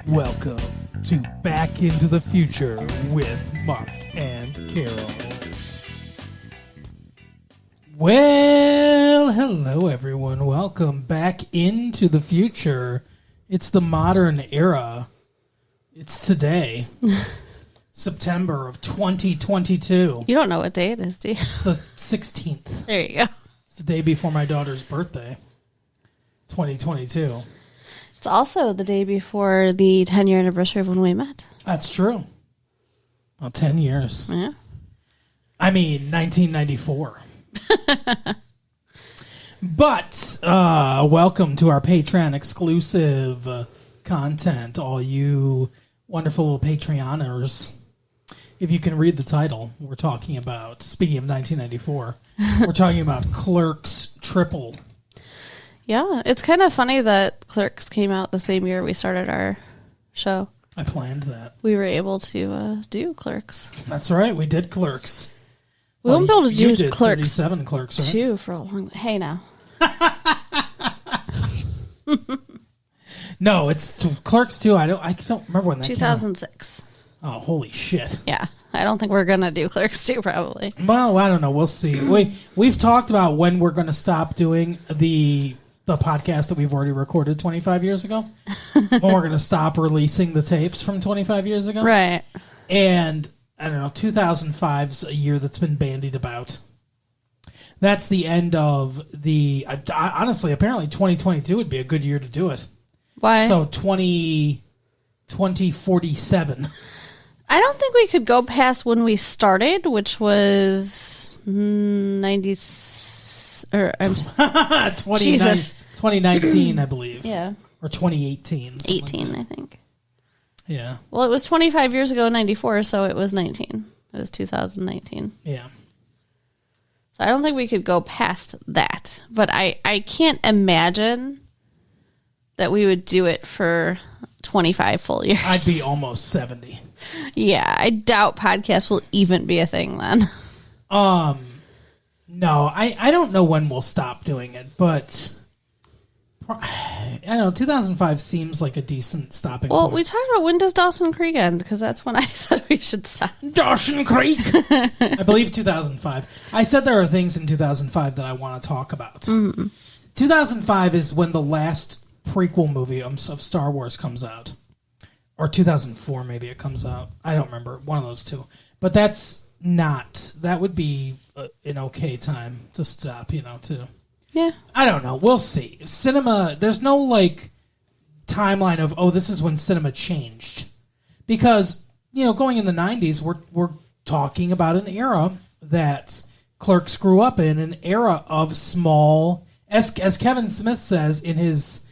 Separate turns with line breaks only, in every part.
Welcome to Back into the Future with Mark and Carol. Well, hello everyone. Welcome back into the future. It's the modern era. It's today, September of 2022.
You don't know what day it is, do you?
It's the 16th.
There you go.
It's the day before my daughter's birthday, 2022.
It's also the day before the 10-year anniversary of when we met.
That's true. Well, 10 years.
Yeah.
I mean, 1994. But welcome to our Patreon exclusive content, all you wonderful little Patreoners. If you can read the title, we're talking about, speaking of 1994, we're talking about Clerks Triple.
Yeah, it's kind of funny that Clerks came out the same year we started our show.
I planned that.
We were able to do Clerks.
That's right, we did Clerks.
We won't be able to do
did
Clerks
37 Clerks, right?
2 for a long... Hey, now.
No, it's Clerks 2. I don't remember when that
2006.
came out. Oh, holy shit.
Yeah, I don't think we're going to do Clerks 2, probably.
Well, I don't know. We'll see. We've talked about when we're going to stop doing the podcast that we've already recorded 25 years ago. When we're going to stop releasing the tapes from 25 years ago.
Right.
And, I don't know, 2005's a year that's been bandied about. That's the end of the... honestly, apparently 2022 would be a good year to do it.
Why?
So 2047.
I don't think we could go past when we started, which was
2019, I believe.
Yeah.
Or 2018.
18, I think.
Yeah.
Well, it was 25 years ago, 94, so it was 19. It was 2019.
Yeah.
So I don't think we could go past that. But I can't imagine that we would do it for 25 full years.
I'd be almost 70.
Yeah, I doubt podcasts will even be a thing then.
No, I don't know when we'll stop doing it, but I don't know, 2005 seems like a decent stopping point.
Well, we talked about when does Dawson Creek end, because that's when I said we should stop.
Dawson Creek! I believe 2005. I said there are things in 2005 that I want to talk about. Mm-hmm. 2005 is when the last prequel movie of Star Wars comes out. Or 2004 maybe it comes out. I don't remember. One of those two. But that would be an okay time to stop, to...
Yeah.
I don't know. We'll see. Cinema, there's no, timeline of, this is when cinema changed. Because, going in the 90s, we're talking about an era that Clerks grew up in, an era of small, as Kevin Smith says in his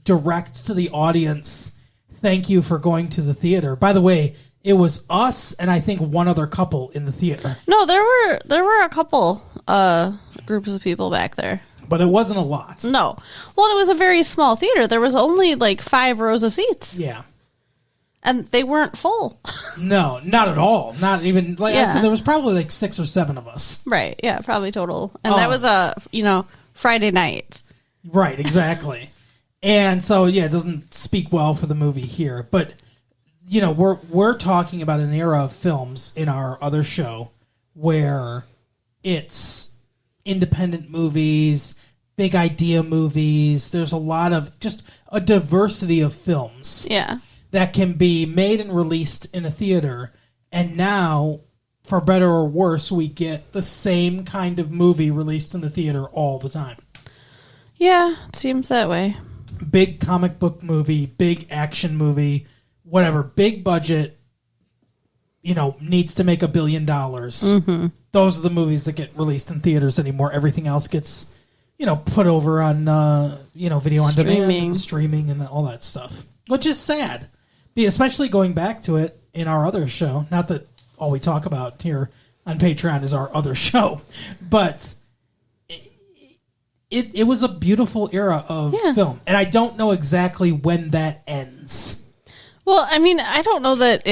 direct to the audience, thank you for going to the theater. By the way, it was us and I think one other couple in the theater.
No, there were a couple groups of people back there.
But it wasn't a lot.
No. Well, it was a very small theater. There was only 5 rows of seats.
Yeah.
And they weren't full.
No, not at all. Not even, I said, there was probably 6 or 7 of us.
Right, yeah, probably total. And that was Friday night.
Right, exactly. And so, yeah, it doesn't speak well for the movie here. But, we're talking about an era of films in our other show where it's independent movies, big idea movies. There's a lot of just a diversity of films.
Yeah.
That can be made and released in a theater. And now, for better or worse, we get the same kind of movie released in the theater all the time.
Yeah, it seems that way.
Big comic book movie, big action movie, whatever, big budget, needs to make $1 billion. Mm-hmm. Those are the movies that get released in theaters anymore. Everything else gets, put over on, video on demand, streaming, and all that stuff, which is sad. Especially going back to it in our other show. Not that all we talk about here on Patreon is our other show, but it was a beautiful era of film, and I don't know exactly when that ends.
Well, I mean, I don't know that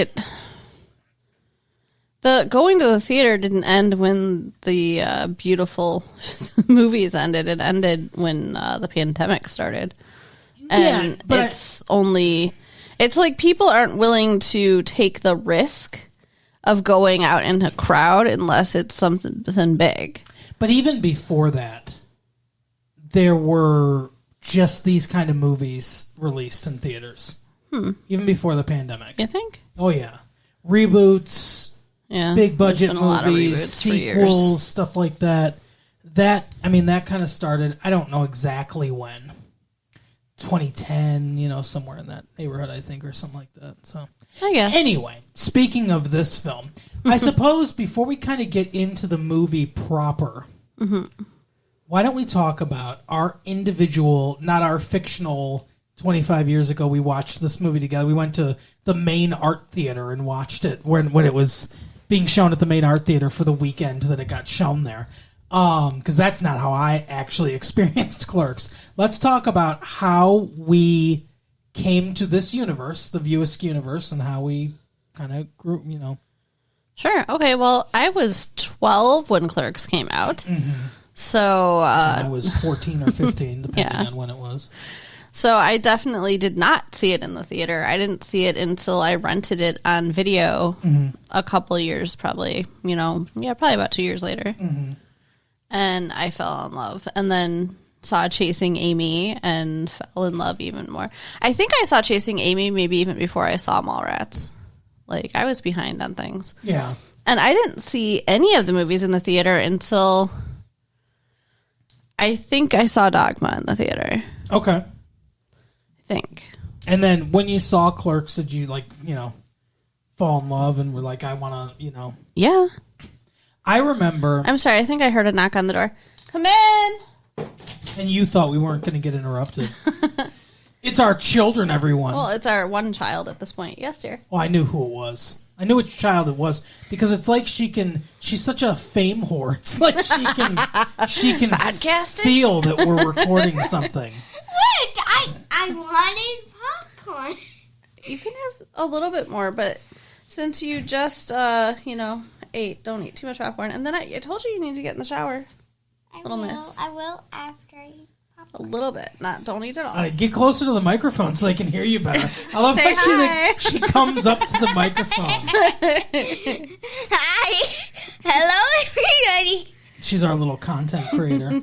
the going to the theater didn't end when the beautiful movies ended. It ended when the pandemic started. And
but
it's like people aren't willing to take the risk of going out in a crowd unless it's something big.
But even before that, there were just these kind of movies released in theaters. Even before the pandemic.
You think?
Oh, yeah. Reboots, big budget movies, sequels, stuff like that. That kind of started, I don't know exactly when. 2010, somewhere in that neighborhood, I think, or something like that. So,
I guess.
Anyway, speaking of this film, I suppose before we kind of get into the movie proper, why don't we talk about our individual, not our fictional, 25 years ago we watched this movie together. We went to the main art theater and watched it when it was being shown at the main art theater for the weekend that it got shown there. Because that's not how I actually experienced Clerks. Let's talk about how we came to this universe, the Viewisk universe, and how we kind of grew,
Sure. Okay, well, I was 12 when Clerks came out. So...
I was 14 or 15, depending on when it was.
So I definitely did not see it in the theater. I didn't see it until I rented it on video a couple years, probably, probably about 2 years later. And I fell in love. And then saw Chasing Amy and fell in love even more. I think I saw Chasing Amy maybe even before I saw Mallrats. Like, I was behind on things.
Yeah.
And I didn't see any of the movies in the theater until I think I saw Dogma in the theater.
Okay.
Think.
And then when you saw Clerks, did you fall in love and were like, I want to,
Yeah.
I remember.
I'm sorry, I think I heard a knock on the door. Come in!
And you thought we weren't going to get interrupted. It's our children, everyone.
Well, it's our one child at this point. Yes, dear.
Well, I knew who it was. I knew which child it was because it's like she's such a fame whore. It's like she can feel that we're recording something.
Wait, I wanted popcorn.
You can have a little bit more, but since you just, ate, don't eat too much popcorn. And then I told you need to get in the shower.
I will after I eat popcorn.
A little bit. Don't eat it all.
Get closer to the microphone so they can hear you better. I love
Say
how she comes up to the microphone.
Hi. Hello, everybody.
She's our little content creator.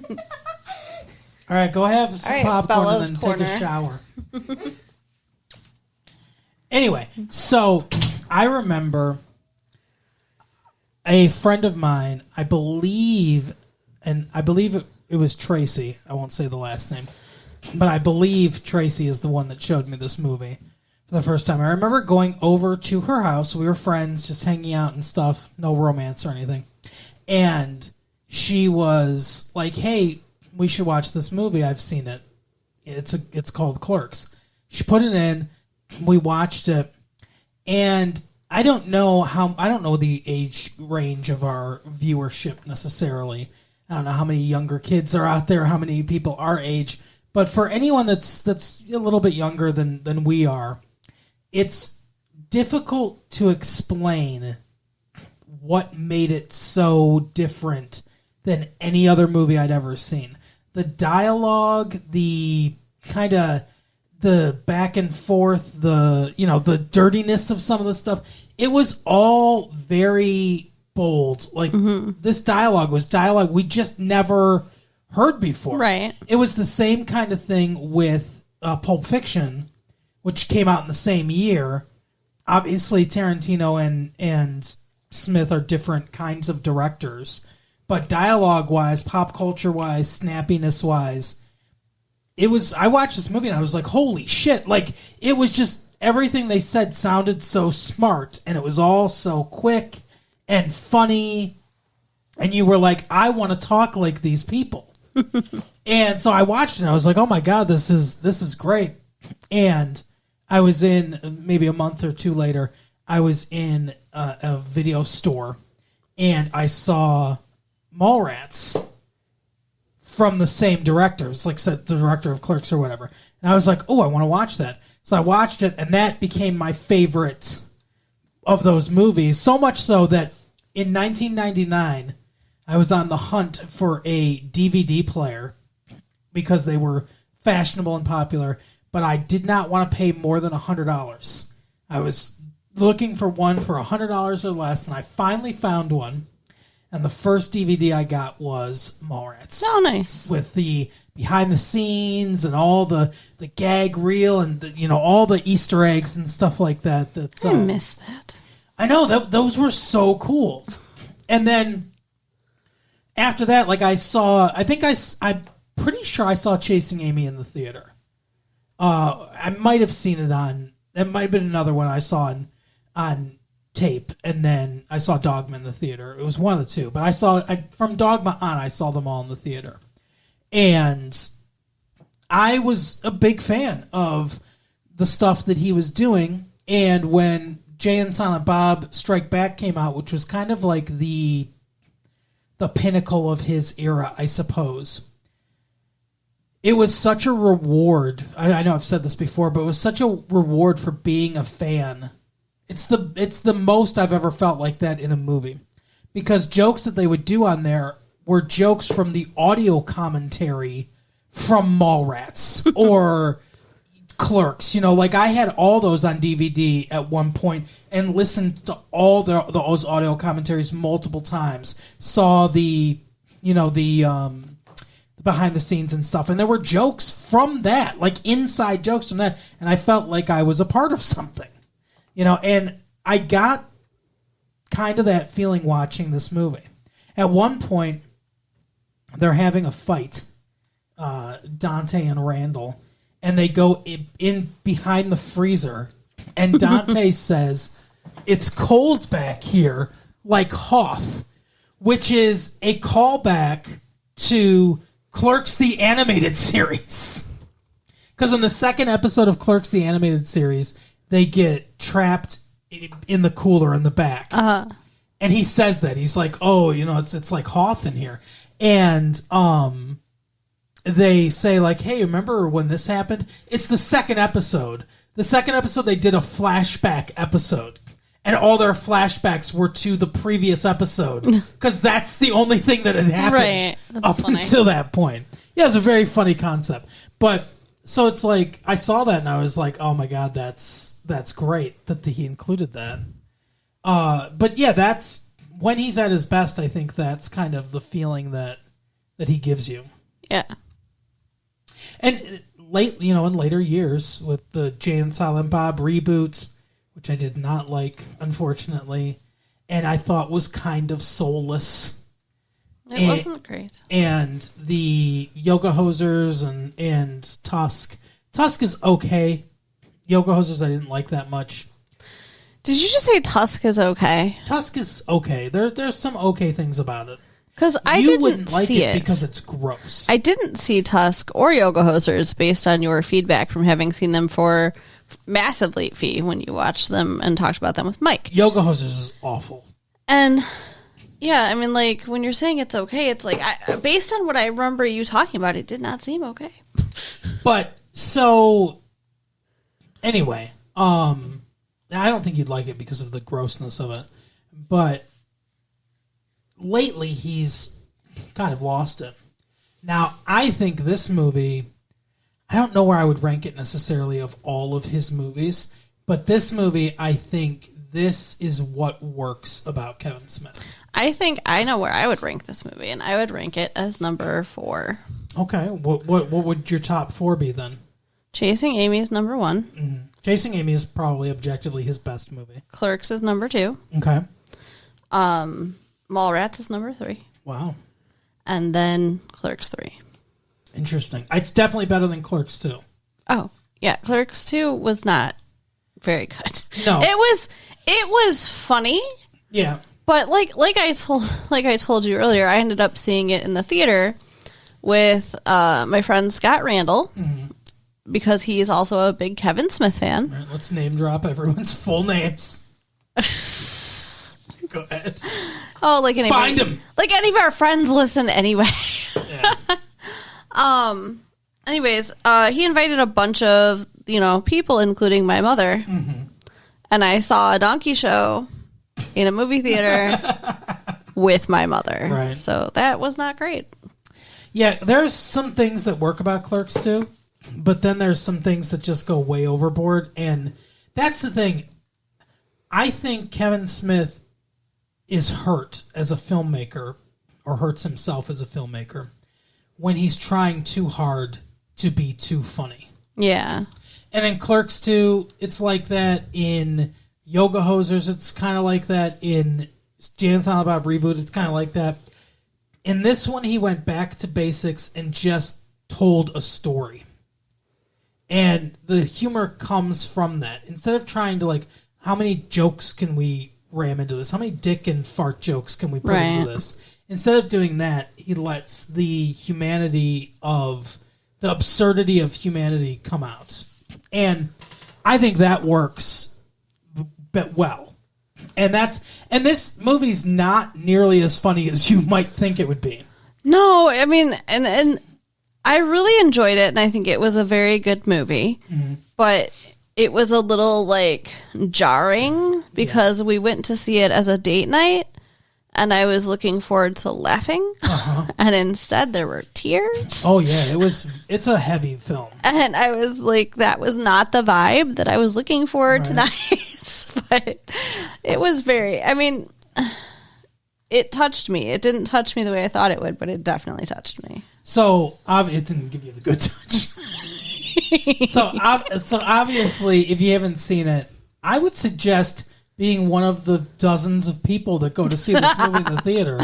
All right, go have some popcorn
Bella's
and then
corner.
take a shower. Anyway, so I remember a friend of mine, I believe it was Tracy. I won't say the last name. But I believe Tracy is the one that showed me this movie for the first time. I remember going over to her house. We were friends, just hanging out and stuff. No romance or anything. And she was like, hey, we should watch this movie. I've seen it. It's called Clerks. She put it in. We watched it. And I don't know the age range of our viewership necessarily. I don't know how many younger kids are out there, how many people our age. But for anyone that's a little bit younger than we are, it's difficult to explain what made it so different than any other movie I'd ever seen. The dialogue, the kind of the back and forth, the dirtiness of some of the stuff, it was all very bold. Like, this dialogue was dialogue we just never heard before.
Right.
It was the same kind of thing with Pulp Fiction, which came out in the same year. Obviously, Tarantino and Smith are different kinds of directors, but dialogue-wise, pop culture-wise, snappiness-wise, I watched this movie and I was like, holy shit. Like, it was just, everything they said sounded so smart, and it was all so quick and funny, and you were like, I want to talk like these people. And so I watched it and I was like, oh my God, this is great. And I was in, maybe a month or two later, I was in a video store and I saw Mallrats from the same director. It's like the director of Clerks or whatever. And I was like, oh, I want to watch that. So I watched it, and that became my favorite of those movies. So much so that in 1999, I was on the hunt for a DVD player because they were fashionable and popular. but I did not want to pay more than $100. I was looking for one for $100 or less, and I finally found one. And the first DVD I got was Mallrats.
Oh, nice.
With the behind the scenes and all the gag reel and all the Easter eggs and stuff like that.
I miss that.
I know those were so cool. And then after that, like I'm pretty sure I saw Chasing Amy in the theater. I might have seen it that might have been another one I saw on tape, and then I saw Dogma in the theater. It was one of the two, but from Dogma on, I saw them all in the theater. And I was a big fan of the stuff that he was doing, and when Jay and Silent Bob Strike Back came out, which was kind of like the pinnacle of his era, I suppose. It was such a reward. I know I've said this before, but it was such a reward for being a fan. It's the most I've ever felt like that in a movie. Because jokes that they would do on there were jokes from the audio commentary from Mallrats or Clerks. Like I had all those on DVD at one point and listened to all those audio commentaries multiple times. Saw the behind the scenes and stuff, and there were jokes from that, like inside jokes from that, and I felt like I was a part of something. And I got kind of that feeling watching this movie. At one point, they're having a fight, Dante and Randall, and they go in behind the freezer, and Dante says, "It's cold back here, like Hoth," which is a callback to Clerks the Animated Series. Because in the second episode of Clerks the Animated Series, they get trapped in the cooler in the back.
Uh-huh.
And he says that. He's like, "Oh, it's like Hoth in here." And they say, like, "Hey, remember when this happened?" It's the second episode. The second episode, they did a flashback episode. And all their flashbacks were to the previous episode. Because that's the only thing that had happened up until that point. Yeah, it's a very funny concept. But... so it's like, I saw that and I was like, oh my God, that's great that he included that. But yeah, that's, when he's at his best, I think that's kind of the feeling that he gives you.
Yeah.
And in later years, with the Jay and Silent Bob reboot, which I did not like, unfortunately, and I thought was kind of soulless.
It wasn't great.
And the Yoga Hosers and Tusk. Tusk is okay. Yoga Hosers I didn't like that much.
Did you just say Tusk is okay?
Tusk is okay. There's some okay things about it.
Because
you wouldn't like it because it's gross.
I didn't see Tusk or Yoga Hosers based on your feedback from having seen them for massive late fee when you watched them and talked about them with Mike.
Yoga Hosers is awful.
And... yeah, I mean, like, when you're saying it's okay, it's like, based on what I remember you talking about, it did not seem okay.
But, so, anyway, I don't think you'd like it because of the grossness of it. But, lately, he's kind of lost it. Now, I think this movie, I don't know where I would rank it necessarily of all of his movies, but this movie, I think this is what works about Kevin Smith.
I think I know where I would rank this movie, and I would rank it as number 4.
Okay, what would your top 4 be then?
Chasing Amy is number 1.
Mm-hmm. Chasing Amy is probably objectively his best movie.
Clerks is number 2.
Okay.
Mallrats is number 3.
Wow.
And then Clerks 3.
Interesting. It's definitely better than Clerks 2.
Oh, yeah. Clerks 2 was not very good.
No.
It was funny.
Yeah.
But like I told you earlier, I ended up seeing it in the theater with my friend Scott Randall, because he is also a big Kevin Smith fan.
All right, let's name drop everyone's full names. Go ahead.
Oh, like anybody,
find him.
Like any of our friends listen anyway.
Yeah.
Anyways, he invited a bunch of people, including my mother, and I saw a donkey show in a movie theater with my mother.
Right.
So that was not great.
Yeah, there's some things that work about Clerks too. but then there's some things that just go way overboard, and that's the thing. I think Kevin Smith is hurt as a filmmaker, or hurts himself as a filmmaker, when he's trying too hard to be too funny.
Yeah.
And in Clerks 2, it's like that. In Yoga Hosers, it's kind of like that. In Jay and Silent Bob Reboot, it's kind of like that. In this one, he went back to basics and just told a story. And the humor comes from that. Instead of trying to, like, how many jokes can we ram into this? How many dick and fart jokes can we put into this? Instead of doing that, he lets the humanity of, the absurdity of humanity come out. And I think that works well. And this movie's not nearly as funny as you might think it would be.
No, I mean, and I really enjoyed it, and I think it was a very good movie. Mm-hmm. But it was a little, like, jarring because we went to see it as a date night, and I was looking forward to laughing, and instead there were tears.
Oh, yeah, it's a heavy film.
And I was like, that was not the vibe that I was looking for tonight. But it was very, I mean, it touched me. It didn't touch me the way I thought it would, but it definitely touched me.
So, it didn't give you the good touch. So obviously, if you haven't seen it, I would suggest being one of the dozens of people that go to see this movie in the theater,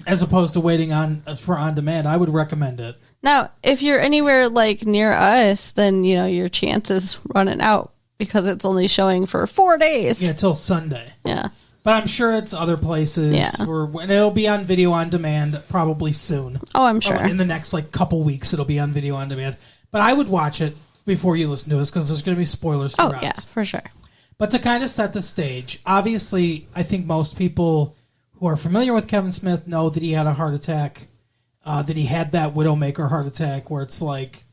as opposed to waiting for on demand. I would recommend it.
Now, if you're anywhere like near us, then your chance is running out because it's only showing for 4 days.
Yeah, till Sunday.
Yeah.
But I'm sure it's other places. Yeah. And it'll be on video on demand probably soon.
Oh, I'm sure.
In the next couple weeks, it'll be on video on demand. But I would watch it before you listen to us because there's going to be spoilers throughout.
Oh, yeah, for sure.
But to kind of set the stage, obviously, I think most people who are familiar with Kevin Smith know that he had a heart attack, that he had that Widowmaker heart attack where it's like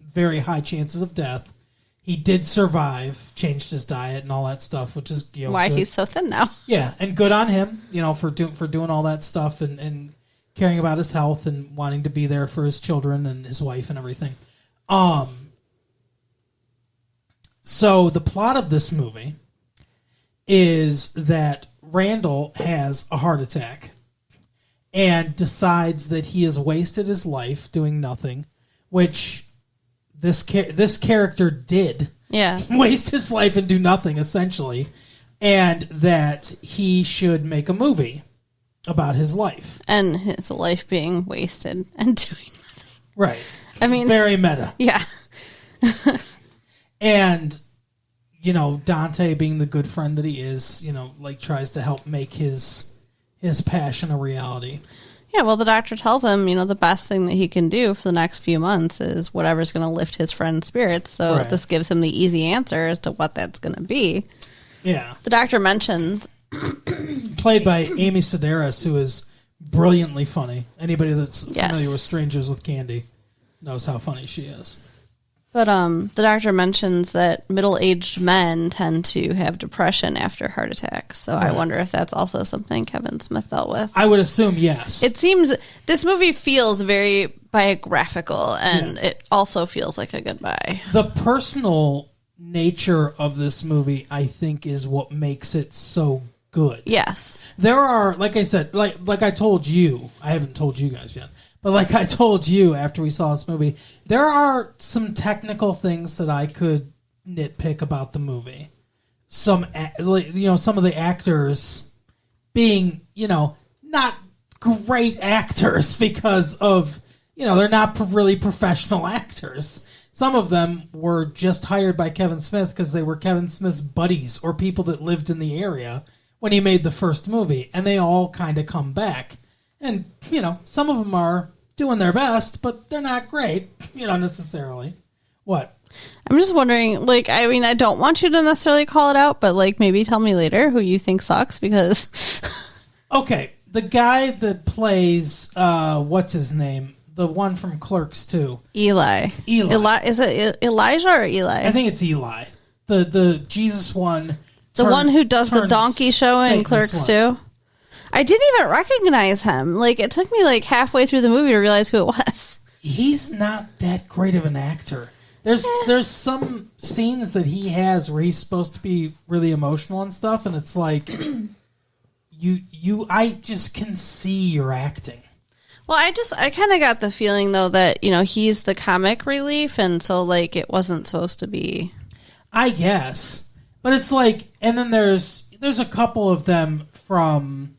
very high chances of death. He did survive, changed his diet and all that stuff, which is
why good. He's so thin now.
Yeah, and good on him, for doing all that stuff and caring about his health and wanting to be there for his children and his wife and everything. So the plot of this movie is that Randall has a heart attack and decides that he has wasted his life doing nothing, which this character did.
Yeah.
Waste his life and do nothing, essentially, and that he should make a movie about his life.
And his life being wasted and doing nothing.
Right.
I mean...
Very meta.
Yeah.
And, Dante, being the good friend that he is, tries to help make his passion a reality.
Yeah, well, the doctor tells him, the best thing that he can do for the next few months is whatever's going to lift his friend's spirits. So This gives him the easy answer as to what that's going to be.
Yeah.
The doctor mentions...
Played by Amy Sedaris, who is brilliantly funny. Anybody that's familiar with Strangers with Candy knows how funny she is.
But the doctor mentions that middle-aged men tend to have depression after heart attacks. So I wonder if that's also something Kevin Smith dealt with.
I would assume yes.
It seems this movie feels very biographical, and it also feels like a goodbye.
The personal nature of this movie, I think, is what makes it so good.
Yes.
There are, like I said, like I told you, I haven't told you guys yet, but like I told you after we saw this movie, there are some technical things that I could nitpick about the movie. Some of the actors being, not great actors because of, they're not really professional actors. Some of them were just hired by Kevin Smith because they were Kevin Smith's buddies or people that lived in the area when he made the first movie, and they all kind of come back. And, some of them are doing their best, but they're not great, necessarily. What?
I'm just wondering, I don't want you to necessarily call it out, but, maybe tell me later who you think sucks, because...
Okay, the guy that plays, what's his name? The one from Clerks 2.
Eli. Is it Elijah or Eli?
I think it's Eli. The Jesus one.
The one who does the donkey show in Clerks 2? I didn't even recognize him. It took me halfway through the movie to realize who it was.
He's not that great of an actor. There's some scenes that he has where he's supposed to be really emotional and stuff, and it's like I just can see your acting.
Well, I kind of got the feeling though that he's the comic relief, and so like it wasn't supposed to be. I
guess, but it's like, and then there's a couple of them from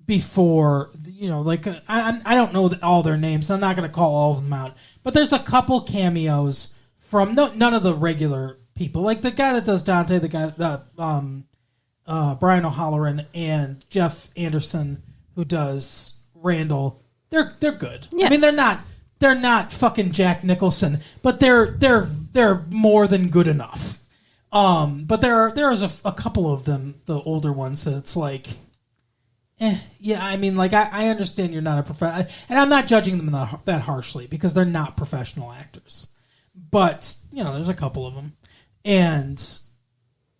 before, like I don't know all their names. So I'm not going to call all of them out, but there's a couple cameos from none of the regular people, like the guy that does Dante, the guy Brian O'Halloran and Jeff Anderson who does Randall. They're good. Yes. I mean, they're not fucking Jack Nicholson, but they're more than good enough. But there's a couple of them, the older ones, that it's like, yeah. I mean, like I understand you're not a professional, and I'm not judging them that harshly because they're not professional actors. But there's a couple of them, and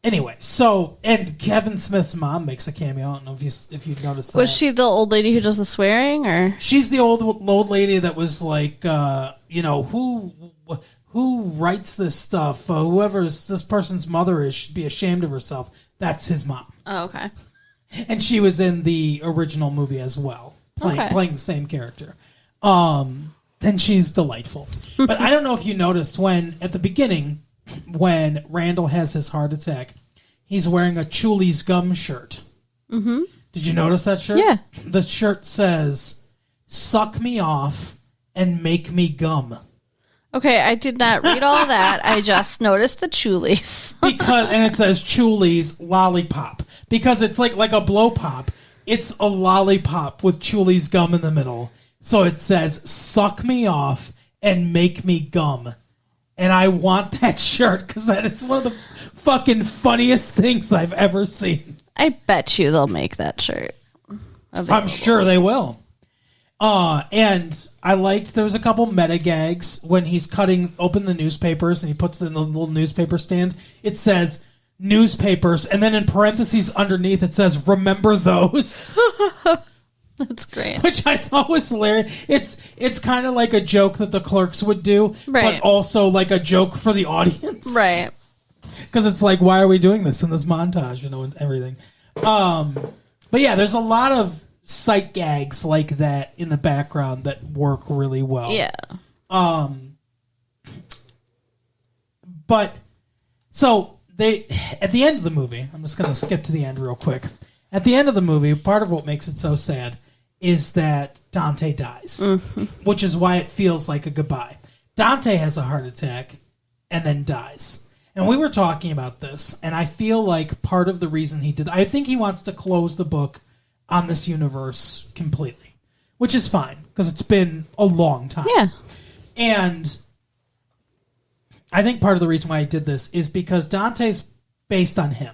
anyway. So, and Kevin Smith's mom makes a cameo. I don't know if you noticed that.
Was she the old lady who does the swearing, or
she's the old lady that was like, who writes this stuff? Whoever's this person's mother is should be ashamed of herself. That's his mom.
Oh, okay.
And she was in the original movie as well, playing the same character. And she's delightful. But I don't know if you noticed at the beginning, when Randall has his heart attack, he's wearing a Chuli's gum shirt. Mm-hmm. Did you notice that shirt?
Yeah.
The shirt says, "Suck me off and make me gum."
Okay, I did not read all that. I just noticed the Chuli's.
And it says Chuli's lollipop. Because it's like a blow pop. It's a lollipop with Chuli's gum in the middle. So it says, "Suck me off and make me gum." And I want that shirt because that is one of the fucking funniest things I've ever seen.
I bet you they'll make that shirt available.
I'm sure they will. And I liked, there was a couple meta gags when he's cutting open the newspapers and he puts it in the little newspaper stand. It says newspapers, and then in parentheses underneath it says, "Remember those?"
That's great.
Which I thought was hilarious. It's kind of like a joke that the Clerks would do,
right,
but also like a joke for the audience.
Right.
Because it's like, why are we doing this in this montage, and everything. But yeah, there's a lot of sight gags like that in the background that work really well.
Yeah.
But so at the end of the movie, I'm just going to skip to the end real quick. At the end of the movie, part of what makes it so sad is that Dante dies, which is why it feels like a goodbye. Dante has a heart attack and then dies. And we were talking about this, and I feel like part of the reason he did, I think he wants to close the book on this universe completely, which is fine because it's been a long time.
Yeah.
And I think part of the reason why he did this is because Dante's based on him.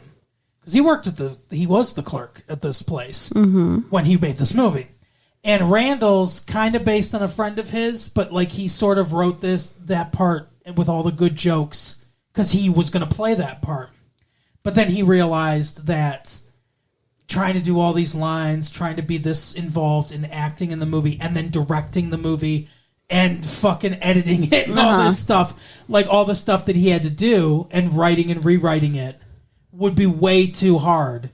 Because he was the clerk at this place when he made this movie. And Randall's kind of based on a friend of his, but like he sort of wrote that part with all the good jokes because he was going to play that part. But then he realized that trying to do all these lines, trying to be this involved in acting in the movie, and then directing the movie and fucking editing it and all this stuff, like all the stuff that he had to do and writing and rewriting it, would be way too hard.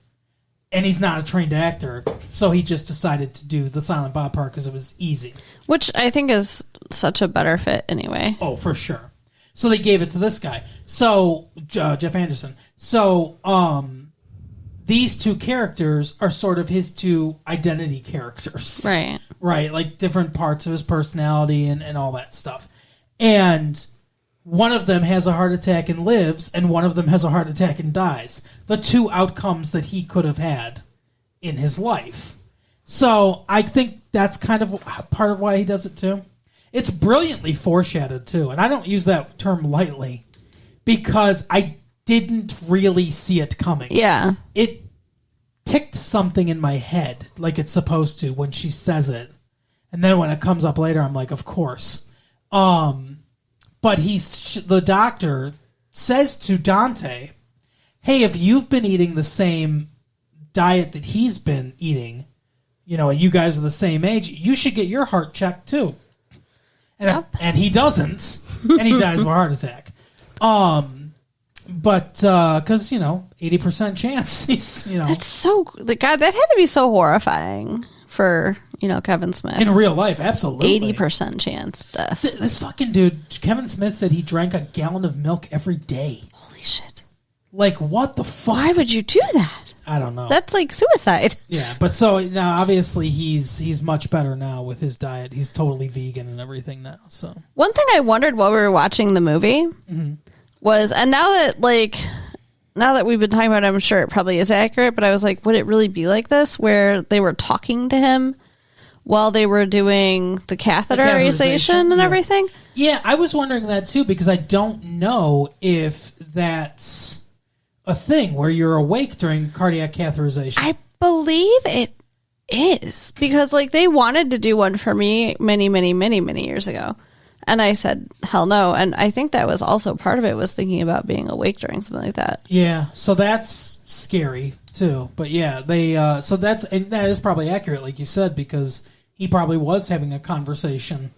And he's not a trained actor, so he just decided to do the Silent Bob part because it was easy.
Which I think is such a better fit anyway.
Oh, for sure. So they gave it to this guy. So, Jeff Anderson. So, these two characters are sort of his two identity characters.
Right.
Right, like different parts of his personality and all that stuff. And one of them has a heart attack and lives, and one of them has a heart attack and dies. The two outcomes that he could have had in his life. So I think that's kind of part of why he does it too. It's brilliantly foreshadowed too, and I don't use that term lightly because I didn't really see it coming.
Yeah.
It ticked something in my head like it's supposed to when she says it. And then when it comes up later, I'm like, of course. But the doctor says to Dante, "Hey, if you've been eating the same diet that he's been eating, and you guys are the same age, you should get your heart checked too." And he doesn't. and he dies of a heart attack. But because 80% chance, he's
It's so God. That had to be so horrifying for Kevin Smith
in real life. Absolutely,
80% chance of death.
This fucking dude, Kevin Smith, said he drank a gallon of milk every day.
Holy shit!
Like, what the fuck?
Why would you do that?
I don't know.
That's like suicide.
Yeah, but so now obviously he's much better now with his diet. He's totally vegan and everything now. So
one thing I wondered while we were watching the movie was, and now that we've been talking about it, I'm sure it probably is accurate, but I was like, would it really be like this where they were talking to him while they were doing the catheterization and everything?
Yeah, I was wondering that too, because I don't know if that's a thing where you're awake during cardiac catheterization.
I believe it is, because like they wanted to do one for me many years ago. And I said, hell no. And I think that was also part of it, was thinking about being awake during something like that.
Yeah, so that's scary too. But yeah, that is probably accurate, like you said, because he probably was having a conversation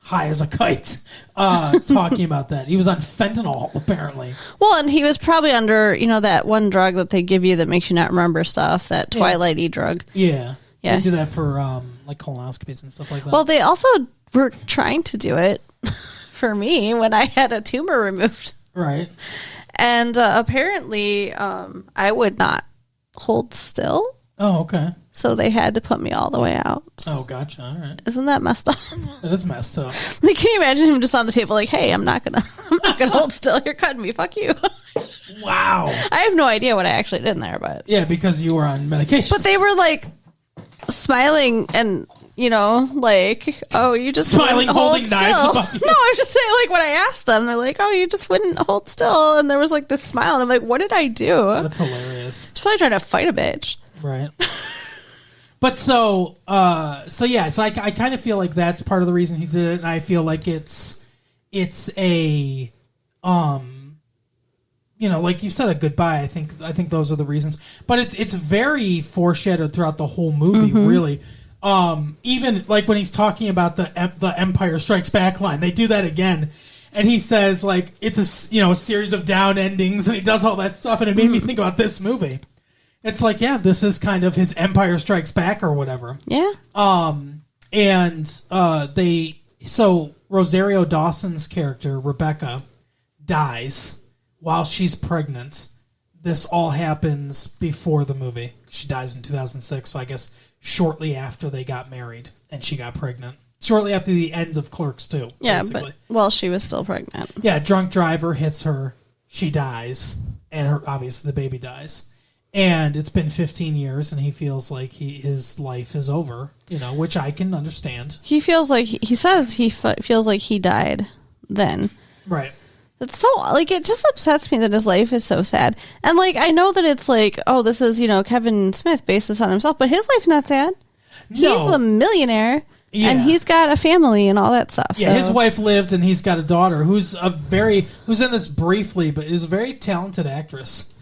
high as a kite, talking about that. He was on fentanyl, apparently.
Well, and he was probably under, that one drug that they give you that makes you not remember stuff, that Twilight-y drug.
Yeah. They do that for like colonoscopies and stuff like that.
Well, they also were trying to do it for me when I had a tumor removed.
Right.
And apparently I would not hold still.
Oh, okay.
So they had to put me all the way out.
Oh, gotcha. All right.
Isn't that messed up?
That is messed up.
Like, can you imagine him just on the table like, hey, I'm not gonna hold still. You're cutting me. Fuck you.
Wow.
I have no idea what I actually did in there, but
yeah, because you were on medication.
But they were like smiling and like, oh, you just
smiling, holding
still.
knives above you.
No, I was just saying, like, when I asked them, they're like, oh, you just wouldn't hold still, and there was like this smile, and I'm like, what did I do?
That's hilarious.
It's probably trying to fight a bitch,
right? But so I kind of feel like that's part of the reason he did it, and I feel like it's a like you said, a goodbye. I think those are the reasons. But it's very foreshadowed throughout the whole movie, really. Even like when he's talking about the Empire Strikes Back line, they do that again, and he says like it's a series of down endings, and he does all that stuff, and it made me think about this movie. It's like, yeah, this is kind of his Empire Strikes Back or whatever.
Yeah.
So Rosario Dawson's character Rebecca dies while she's pregnant. This all happens before the movie. She dies in 2006, so I guess shortly after they got married and she got pregnant. Shortly after the end of Clerks 2.
Yeah,
basically.
but while she was still pregnant.
Yeah, drunk driver hits her, she dies, and obviously the baby dies. And it's been 15 years, and he feels like his life is over, which I can understand.
He feels like, he says he feels like he died then.
Right.
It's so, like, it just upsets me that his life is so sad. And, like, I know that it's like, oh, this is, Kevin Smith based this on himself, but his life's not sad.
No.
He's a millionaire, and he's got a family and all that stuff.
Yeah, so. His wife lived, and he's got a daughter who's in this briefly, but is a very talented actress.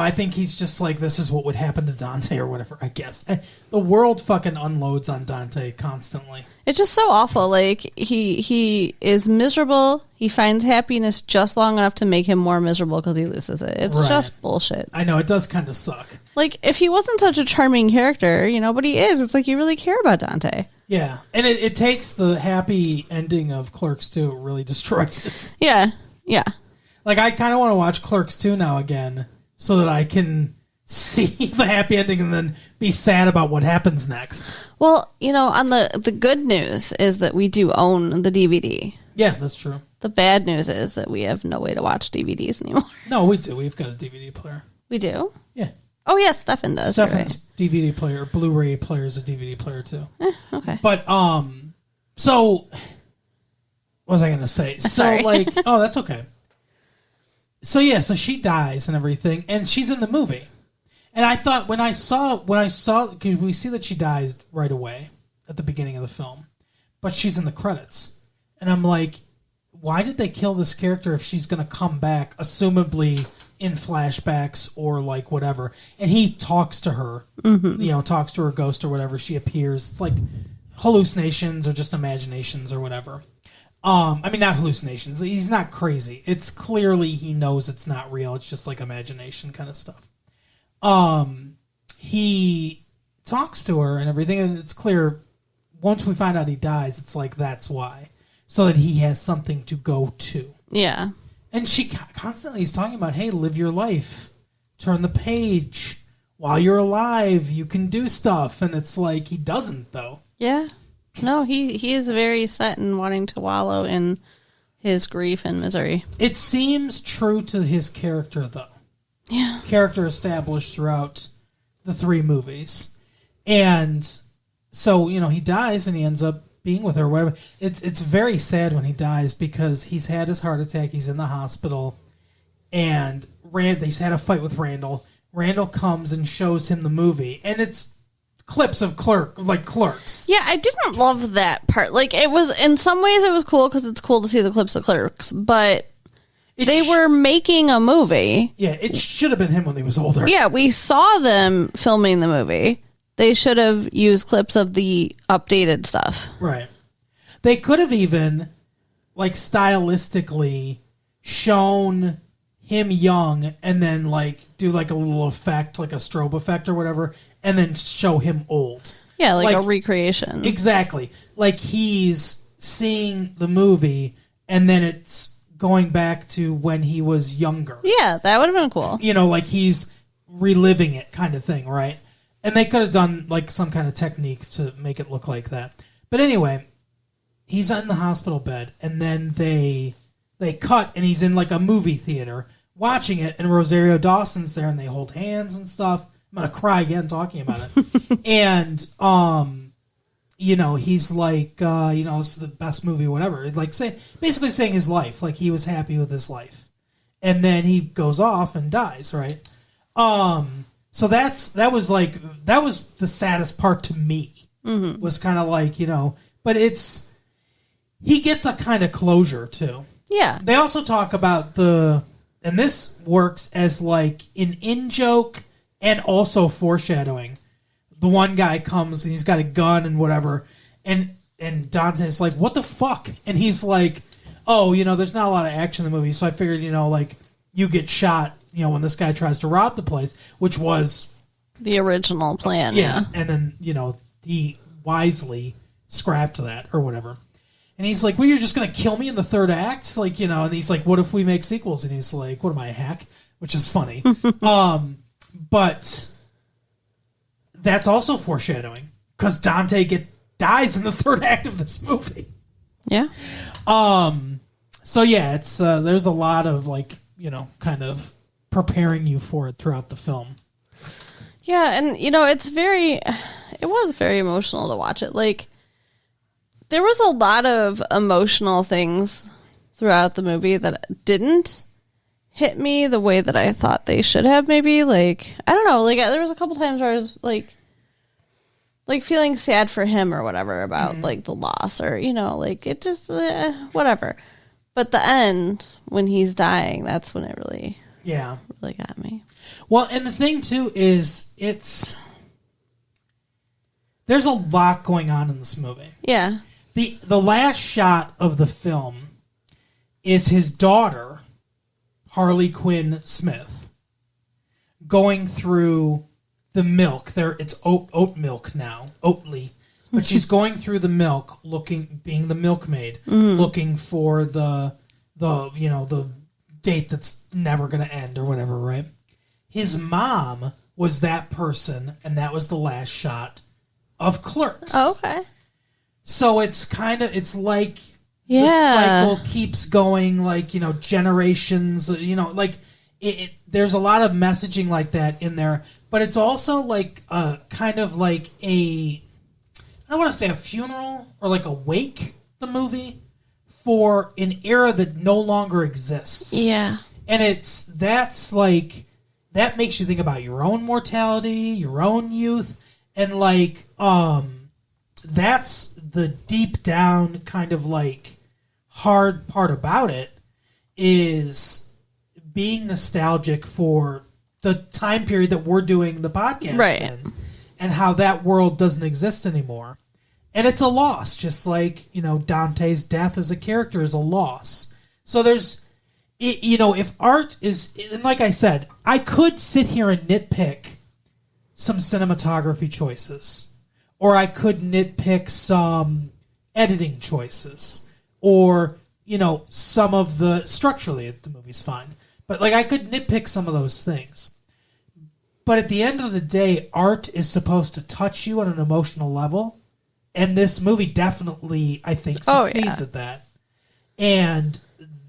I think he's just like, this is what would happen to Dante or whatever, I guess. The world fucking unloads on Dante constantly.
It's just so awful. Like, he is miserable. He finds happiness just long enough to make him more miserable because he loses it. It's just bullshit.
I know, it does kind of suck.
Like, if he wasn't such a charming character, but he is, it's like you really care about Dante.
Yeah, and it takes the happy ending of Clerks 2, it really destroys it.
Yeah, yeah.
Like, I kind of want to watch Clerks 2 now again so that I can see the happy ending and then be sad about what happens next.
Well, on the good news is that we do own the DVD.
Yeah, that's true.
The bad news is that we have no way to watch DVDs anymore.
No, we do. We've got a DVD player.
We do?
Yeah.
Oh, yeah, Stefan does.
Stefan's DVD player, Blu-ray player is a DVD player, too.
Okay.
But, so, what was I going to say?
Sorry.
So, like, oh, that's okay. So, yeah, so she dies and everything, and she's in the movie. And I thought, when I saw, because we see that she dies right away at the beginning of the film, but she's in the credits. And I'm like, why did they kill this character if she's going to come back, assumably in flashbacks or like whatever? And he talks to her, talks to her ghost or whatever. She appears. It's like, hallucinations or just imaginations or whatever. I mean, not hallucinations. He's not crazy. It's clearly he knows it's not real. It's just like imagination kind of stuff. He talks to her and everything, and it's clear once we find out he dies, it's like that's why. So that he has something to go to.
Yeah.
And she constantly is talking about, hey, live your life. Turn the page. While you're alive, you can do stuff. And it's like, he doesn't, though.
Yeah. No, he is very set in wanting to wallow in his grief and misery.
It seems true to his character, though.
Yeah.
Character established throughout the 3 movies. And so, he dies and he ends up being with her or whatever. It's very sad when he dies because he's had his heart attack. He's in the hospital. And he's had a fight with Randall. Randall comes and shows him the movie. And it's clips of Clerks.
Yeah, I didn't love that part. Like, it was, in some ways it was cool because it's cool to see the clips of Clerks, but they were making a movie.
Yeah, it should have been him when he was older.
Yeah, we saw them filming the movie. They should have used clips of the updated stuff.
Right. They could have even, stylistically shown him young and then, do, a little effect, like a strobe effect or whatever, and then show him old.
Yeah, like a recreation.
Exactly. Like he's seeing the movie and then it's going back to when he was younger.
Yeah, that would have been cool.
Like he's reliving it kind of thing, right? And they could have done some kind of technique to make it look like that. But anyway, he's in the hospital bed and then they cut and he's in a movie theater watching it and Rosario Dawson's there and they hold hands and stuff. I'm going to cry again talking about it. And, he's like, it's the best movie, whatever. Basically saying his life, he was happy with his life. And then he goes off and dies, right? So that was the saddest part to me. Mm-hmm. Was kind of but he gets a kind of closure too.
Yeah.
They also talk about and this works as an in-joke and also foreshadowing. The one guy comes and he's got a gun and whatever, and Dante's like, what the fuck? And he's like, oh, there's not a lot of action in the movie, so I figured, you get shot, when this guy tries to rob the place, which was
the original plan. Yeah.
And then, he wisely scrapped that or whatever. And he's like, well, you're just going to kill me in the third act? And he's like, what if we make sequels? And he's like, what am I, a hack? Which is funny. But that's also foreshadowing because Dante dies in the third act of this movie.
Yeah.
So yeah, it's there's a lot of kind of preparing you for it throughout the film.
Yeah, and it was very emotional to watch it. There was a lot of emotional things throughout the movie that didn't hit me the way that I thought they should have, maybe. I don't know, there was a couple times where I was feeling sad for him or whatever about the loss or it just whatever. But the end, when he's dying, that's when it really got me.
Well, and the thing too is there's a lot going on in this movie.
Yeah.
The last shot of the film is his daughter, Harley Quinn Smith, going through the milk. It's oat milk now, Oatly, but she's going through the milk, being the milkmaid, looking for the date that's never going to end or whatever, right? His mom was that person, and that was the last shot of Clerks.
Oh, okay.
So it's the cycle keeps going, generations, there's a lot of messaging like that in there, but it's also I don't want to say a funeral or a wake, the movie, for an era that no longer exists.
Yeah.
And that makes you think about your own mortality, your own youth, and that's the deep down kind of hard part about it is being nostalgic for the time period that we're doing the podcast in and how that world doesn't exist anymore. And it's a loss, just like, Dante's death as a character is a loss. So there's, if art is, and like I said, I could sit here and nitpick some cinematography choices, or I could nitpick some editing choices, or, some of the, structurally, the movie's fine. But, I could nitpick some of those things. But at the end of the day, art is supposed to touch you on an emotional level. And this movie definitely, I think, succeeds at that. And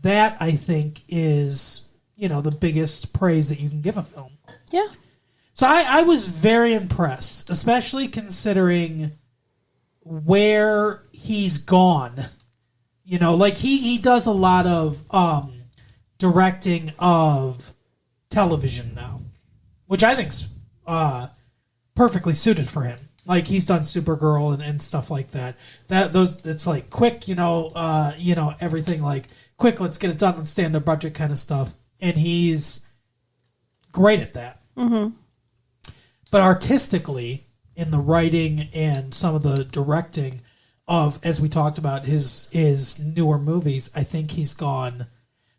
that, I think, is, the biggest praise that you can give a film.
Yeah.
So I was very impressed, especially considering where he's gone. He does a lot of directing of television now, which I think's perfectly suited for him. He's done Supergirl and stuff like that. It's quick, everything quick. Let's get it done. Let's stay under budget kind of stuff. And he's great at that.
Mm-hmm.
But artistically, in the writing and some of the directing of, as we talked about, his newer movies, I think he's gone.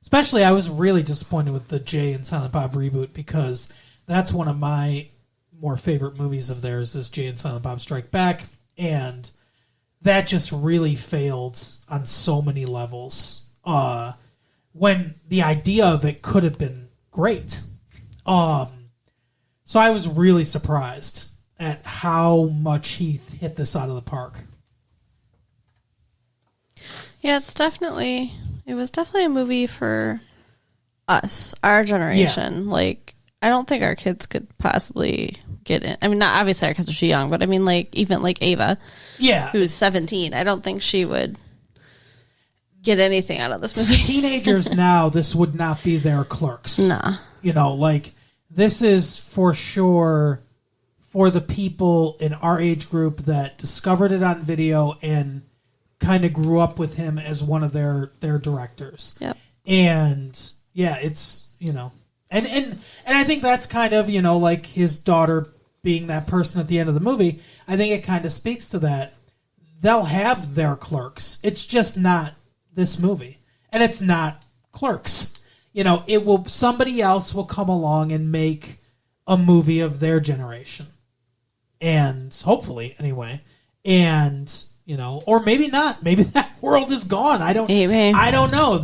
Especially, I was really disappointed with the Jay and Silent Bob reboot, because that's one of my more favorite movies of theirs, is Jay and Silent Bob Strike Back, and that just really failed on so many levels. When the idea of it could have been great. So I was really surprised at how much he hit this out of the park.
Yeah, it was definitely a movie for us, our generation. Yeah. I don't think our kids could possibly get in. I mean, not obviously our kids are too young, but I mean, even Ava, who's 17, I don't think she would get anything out of this movie.
Teenagers now, this would not be their Clerks.
Nah.
This is for sure for the people in our age group that discovered it on video and kind of grew up with him as one of their directors.
Yep.
And yeah, it's, and I think that's kind of, his daughter being that person at the end of the movie. I think it kind of speaks to that. They'll have their Clerks. It's just not this movie. And it's not Clerks. Somebody else will come along and make a movie of their generation. And hopefully, anyway. And, or maybe not. Maybe that world is gone. I don't know.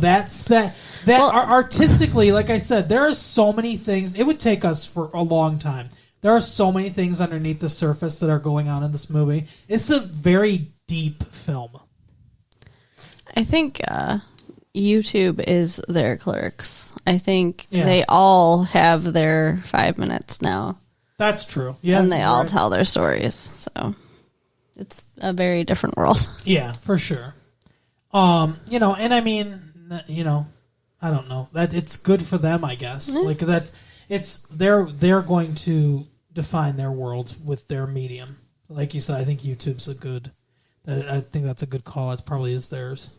Artistically, like I said, there are so many things. It would take us for a long time. There are so many things underneath the surface that are going on in this movie. It's a very deep film.
I think YouTube is their Clerks. I think they all have their 5 minutes now.
That's true. Yeah,
and they all tell their stories. So it's a very different world.
Yeah, for sure. And I mean, I don't know, that it's good for them, I guess. Mm-hmm. That it's they're going to define their world with their medium. Like you said, I think YouTube's I think that's a good call. It probably is theirs.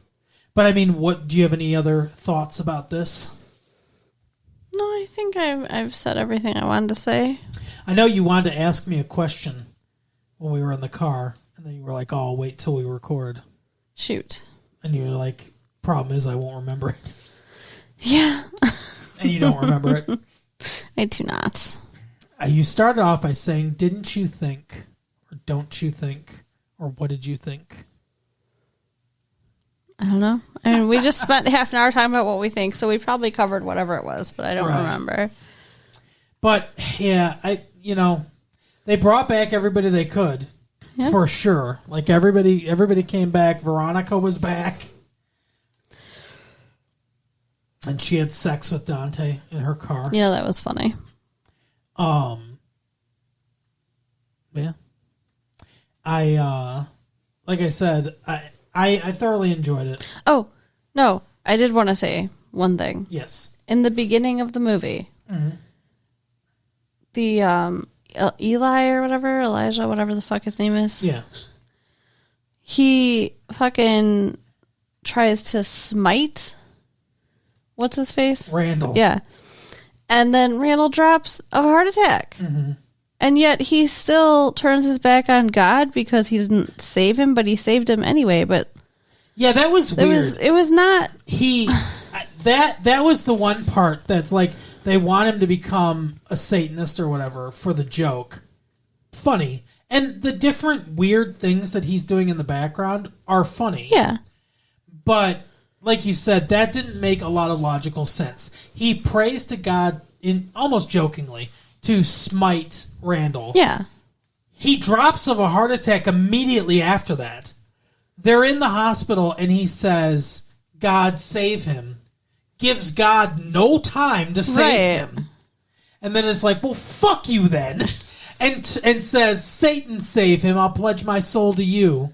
But I mean, do you have any other thoughts about this?
No, I think I've said everything I wanted to say.
I know you wanted to ask me a question when we were in the car, and then you were like, "Oh, I'll wait till we record."
Shoot.
And you were like, "Problem is, I won't remember it."
Yeah.
And you don't remember it.
I do not.
You started off by saying, "Didn't you think?" or "Don't you think?" or "What did you think?"
I don't know. I mean, we just spent half an hour talking about what we think, so we probably covered whatever it was, but I don't remember.
But yeah, they brought back everybody they could, for sure. Everybody came back. Veronica was back, and she had sex with Dante in her car.
Yeah, that was funny.
Yeah. Like I said, I thoroughly enjoyed it.
Oh, no. I did want to say one thing.
Yes.
In the beginning of the movie,
mm-hmm.
the Elijah, whatever the fuck his name is.
Yeah.
He fucking tries to smite, what's his face?
Randall.
Yeah. And then Randall drops of a heart attack.
Mm-hmm.
And yet he still turns his back on God because he didn't save him, but he saved him anyway. But
yeah, that was weird.
It was not...
That was the one part that's like, they want him to become a Satanist or whatever for the joke. Funny. And the different weird things that he's doing in the background are funny.
Yeah.
But, like you said, that didn't make a lot of logical sense. He prays to God, in almost jokingly, to smite Randall.
Yeah.
He drops of a heart attack immediately after that. They're in the hospital, and he says, God save him. Gives God no time to save him. And then it's like, well, fuck you then. And says, Satan save him, I'll pledge my soul to you.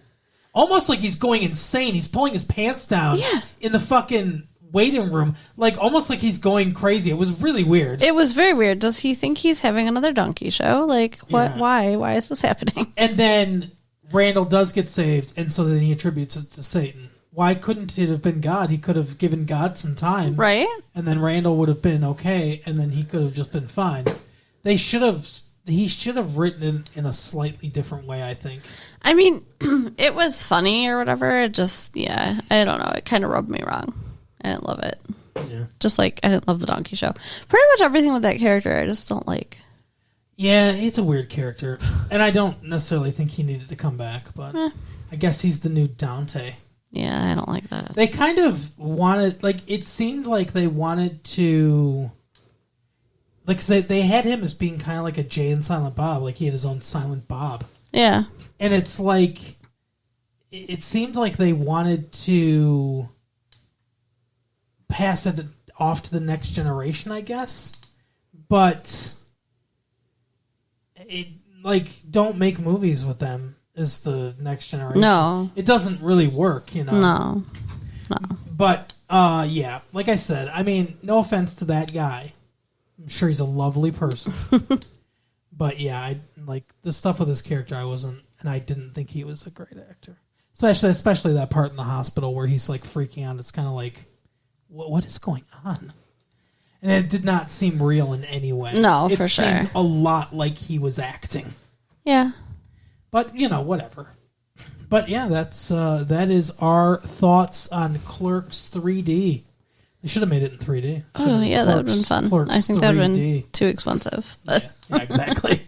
Almost like he's going insane. He's pulling his pants down in the fucking waiting room. Like, almost like he's going crazy. It was really weird.
It was very weird. Does he think he's having another donkey show? Like, what?
Yeah.
Why? Why is this happening?
And then Randall does get saved, and so then he attributes it to Satan. Why couldn't it have been God? He could have given God some time.
Right.
And then Randall would have been okay, and then he could have just been fine. He should have written it in a slightly different way, I think.
I mean, it was funny or whatever. It just, I don't know. It kind of rubbed me wrong. I didn't love it.
Yeah.
Just like I didn't love the donkey show. Pretty much everything with that character I just don't like.
Yeah, he's a weird character. And I don't necessarily think he needed to come back, but I guess he's the new Dante.
Yeah, I don't like that.
They kind of wanted, like, it seemed like they wanted to, like, 'cause they had him as being kind of like a Jay and Silent Bob, like he had his own Silent Bob.
Yeah.
And it's like, it seemed like they wanted to pass it off to the next generation, I guess. But, don't make movies with them as the next generation.
No.
It doesn't really work,
No.
But, like I said, I mean, no offense to that guy. I'm sure he's a lovely person. But, I like, the stuff with his character, I wasn't, and I didn't think he was a great actor. Especially that part in the hospital where he's, like, freaking out. It's kind of like, what is going on? And it did not seem real in any way.
No, for sure.
It seemed a lot like he was acting.
Yeah.
But, whatever. But, that is our thoughts on Clerks 3D. They should have made it in 3D.
Oh, yeah, that would have been fun.
Clerks
I think that would have
3D.
been too expensive. But
Yeah, exactly.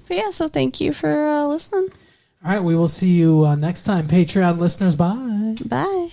But so thank you for listening.
All right, we will see you next time. Patreon listeners, bye.
Bye.